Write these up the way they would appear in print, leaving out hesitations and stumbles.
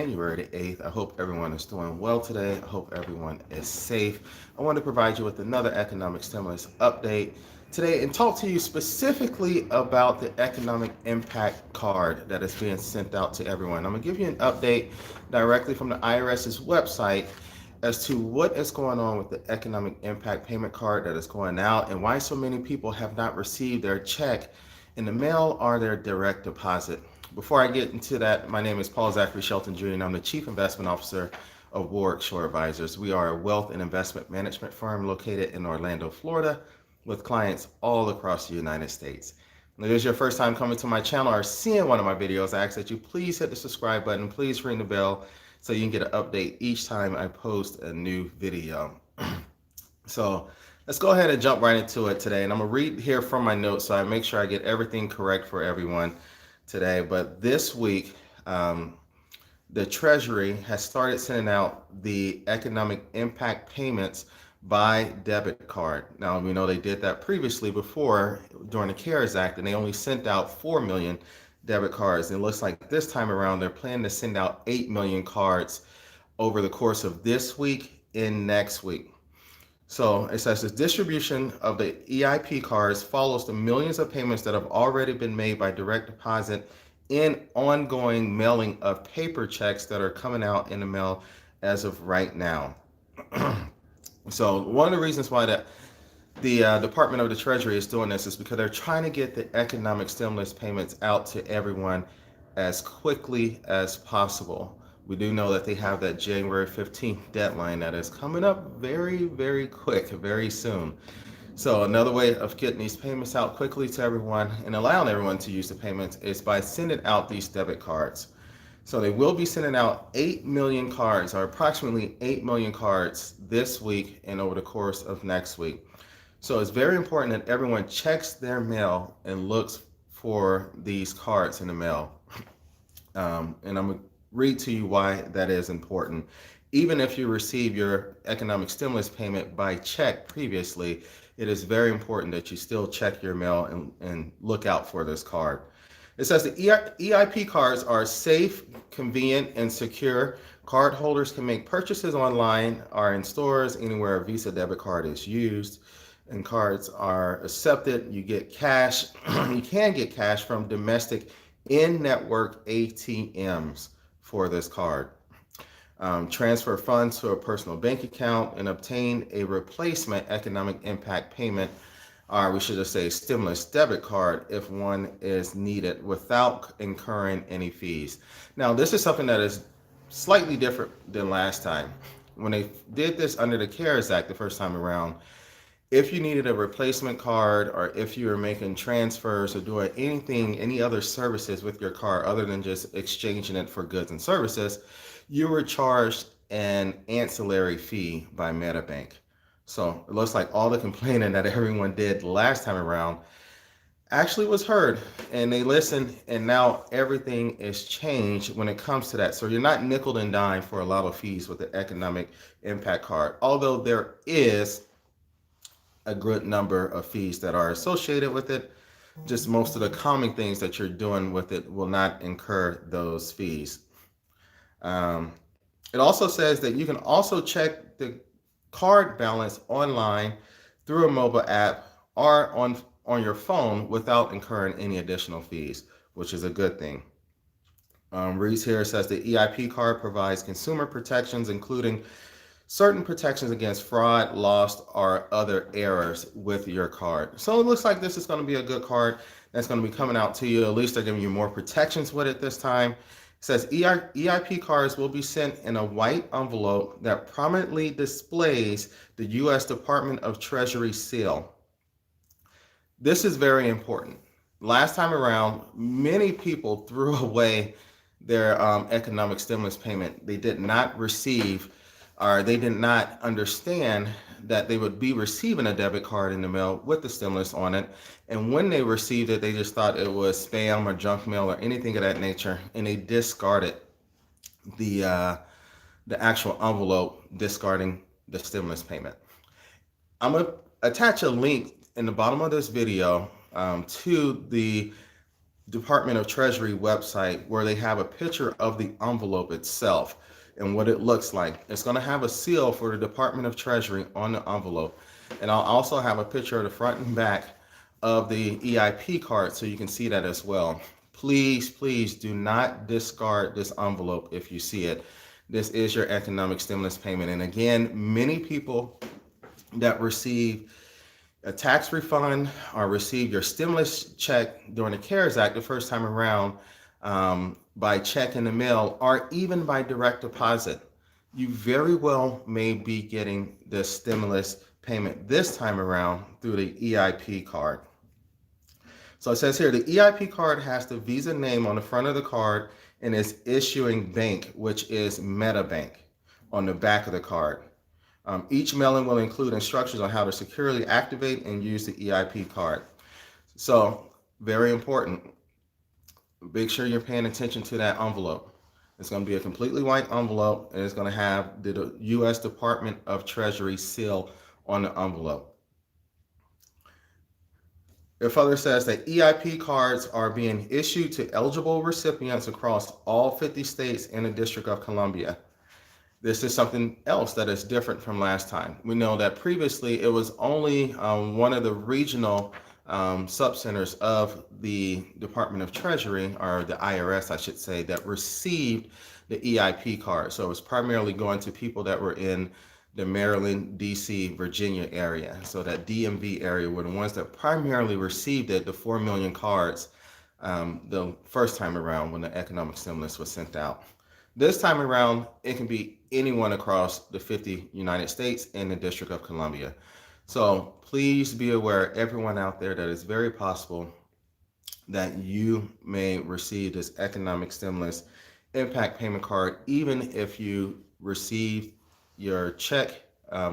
January the 8th. I hope everyone is doing well today. I hope everyone is safe. I want to provide you with another economic stimulus update today and talk to you specifically about the economic impact card that is being sent out to everyone. I'm going to give you an update directly from the IRS's website as to what is going on with the economic impact payment card that is going out and why so many people have not received their check in the mail or their direct deposit. Before I get into that, my name is Paul Zachary Shelton Jr. and I'm the Chief Investment Officer of Warwick Shore Advisors. We are a wealth and investment management firm located in Orlando, Florida, with clients all across the United States. If this is your first time coming to my channel or seeing one of my videos, I ask that you please hit the subscribe button, please ring the bell so you can get an update each time I post a new video. So let's go ahead and jump right into it today. And I'm gonna read here from my notes so I make sure I get everything correct for everyone today. But this week, the Treasury has started sending out the economic impact payments by debit card. Now, we know they did that previously before during the CARES Act, and they only sent out 4 million debit cards. And it looks like this time around, they're planning to send out 8 million cards over the course of this week and next week. So it says the distribution of the EIP cards follows the millions of payments that have already been made by direct deposit and ongoing mailing of paper checks that are coming out in the mail as of right now. So one of the reasons why the Department of the Treasury is doing this is because they're trying to get the economic stimulus payments out to everyone as quickly as possible. We do know that they have that January 15th deadline that is coming up very, very quick, very soon. So another way of getting these payments out quickly to everyone and allowing everyone to use the payments is by sending out these debit cards. So they will be sending out 8 million cards, or approximately 8 million cards this week and over the course of next week. So it's very important that everyone checks their mail and looks for these cards in the mail. And I'm going to read to you why that is important. Even if you receive your economic stimulus payment by check previously, it is very important that you still check your mail and look out for this card. It says the EIP cards are safe, convenient, and secure. Cardholders can make purchases online or in stores anywhere a Visa Debit Card is used, and cards are accepted. You get cash. You can get cash from domestic in-network ATMs for this card. Transfer funds to a personal bank account and obtain a replacement economic impact payment, or we should just say stimulus debit card, if one is needed without incurring any fees. Now, this is something that is slightly different than last time. When they did this under the CARES Act the first time around, if you needed a replacement card or if you were making transfers or doing any other services with your card other than just exchanging it for goods and services, you were charged an ancillary fee by MetaBank. So it looks like all the complaining that everyone did last time around actually was heard, and they listened, and now everything is changed when it comes to that. So you're not nickel and dime for a lot of fees with the economic impact card, although there is a good number of fees that are associated with it. Just most of the common things that you're doing with it will not incur those fees. It also says that you can also check the card balance online through a mobile app or on your phone without incurring any additional fees, which is a good thing. Reads here says the EIP card provides consumer protections, including certain protections against fraud, loss, or other errors with your card. So it looks like this is going to be a good card that's going to be coming out to you. At least they're giving you more protections with it this time. It says EIP cards will be sent in a white envelope that prominently displays the U.S. Department of Treasury seal. This is very important. Last time around, many people threw away their economic stimulus payment. They did not receive, or they did not understand that they would be receiving a debit card in the mail with the stimulus on it. And when they received it, they just thought it was spam or junk mail or anything of that nature, and they discarded the actual envelope, discarding the stimulus payment. I'm going to attach a link in the bottom of this video to the Department of Treasury website where they have a picture of the envelope itself and what it looks like. It's going to have a seal for the Department of Treasury on the envelope. And I'll also have a picture of the front and back of the EIP card so you can see that as well. Please, please do not discard this envelope if you see it. This is your economic stimulus payment. And again, many people that receive a tax refund or receive your stimulus check during the CARES Act the first time around by check in the mail or even by direct deposit, you very well may be getting the stimulus payment this time around through the EIP card. So it says here, the EIP card has the Visa name on the front of the card and its issuing bank, which is MetaBank, on the back of the card. Each mailing will include instructions on how to securely activate and use the EIP card. So very important. Make sure you're paying attention to that envelope. It's going to be a completely white envelope, and it's going to have the U.S. Department of Treasury seal on the envelope. It further says that EIP cards are being issued to eligible recipients across all 50 states and the District of Columbia. This is something else that is different from last time. We know that previously it was only one of the regional subcenters of the Department of Treasury, or the IRS, I should say, that received the EIP card. So it was primarily going to people that were in the Maryland, DC, Virginia area. So that DMV area were the ones that primarily received it, the 4 million cards, the first time around when the economic stimulus was sent out. This time around, it can be anyone across the 50 United States and the District of Columbia. So please be aware, everyone out there, that it's very possible that you may receive this economic stimulus impact payment card, even if you receive your check,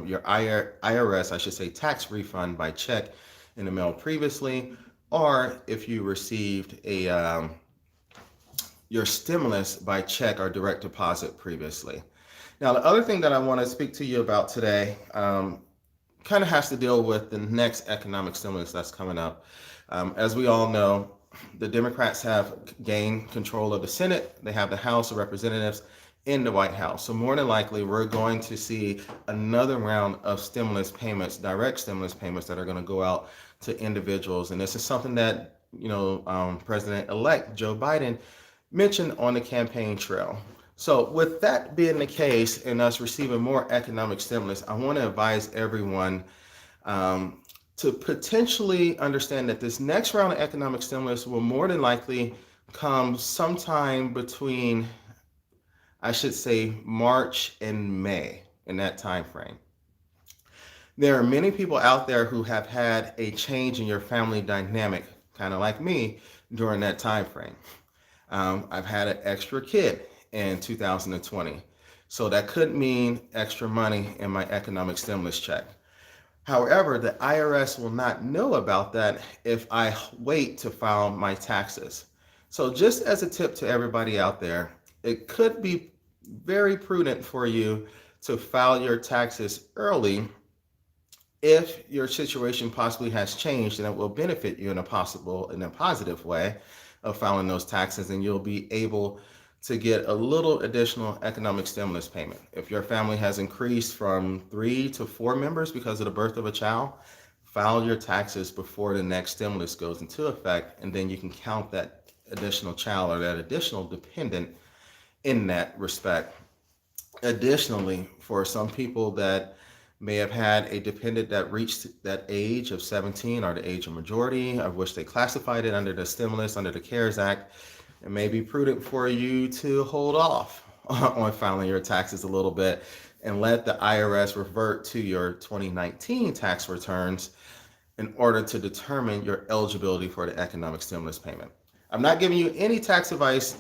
your IRS, I should say, tax refund by check in the mail previously, or if you received your stimulus by check or direct deposit previously. Now, the other thing that I want to speak to you about today kind of has to deal with the next economic stimulus that's coming up. As we all know, the Democrats have gained control of the Senate. They have the House of Representatives in the White House. So more than likely, we're going to see another round of stimulus payments, direct stimulus payments that are going to go out to individuals. And this is something that, President-elect Joe Biden mentioned on the campaign trail. So with that being the case and us receiving more economic stimulus, I want to advise everyone to potentially understand that this next round of economic stimulus will more than likely come sometime between, I should say, March and May, in that time frame. There are many people out there who have had a change in your family dynamic, kind of like me, during that time frame. I've had an extra kid in 2020, so that could mean extra money in my economic stimulus check. However, the IRS will not know about that if I wait to file my taxes. So just as a tip to everybody out there, it could be very prudent for you to file your taxes early if your situation possibly has changed, and it will benefit you in a positive way of filing those taxes, and you'll be able to get a little additional economic stimulus payment. If your family has increased from 3 to 4 members because of the birth of a child, file your taxes before the next stimulus goes into effect, and then you can count that additional child or that additional dependent in that respect. Additionally, for some people that may have had a dependent that reached that age of 17 or the age of majority, of which they classified it under the stimulus, under the CARES Act, it may be prudent for you to hold off on filing your taxes a little bit and let the IRS revert to your 2019 tax returns in order to determine your eligibility for the economic stimulus payment. I'm not giving you any tax advice,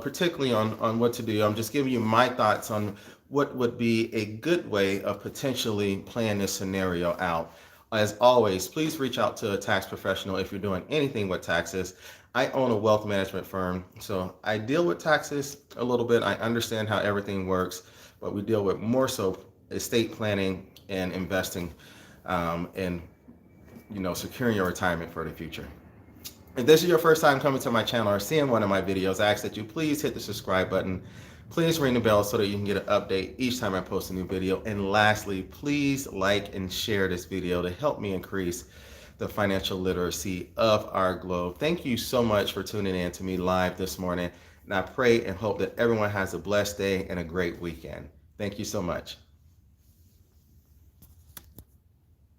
particularly on what to do. I'm just giving you my thoughts on what would be a good way of potentially playing this scenario out. As always, please reach out to a tax professional if you're doing anything with taxes. I own a wealth management firm, so I deal with taxes a little bit. I understand how everything works, but we deal with more so estate planning and investing in securing your retirement for the future. If this is your first time coming to my channel or seeing one of my videos, I ask that you please hit the subscribe button. Please ring the bell so that you can get an update each time I post a new video. And lastly, please like and share this video to help me increase the financial literacy of our globe. Thank you so much for tuning in to me live this morning. And I pray and hope that everyone has a blessed day and a great weekend. Thank you so much.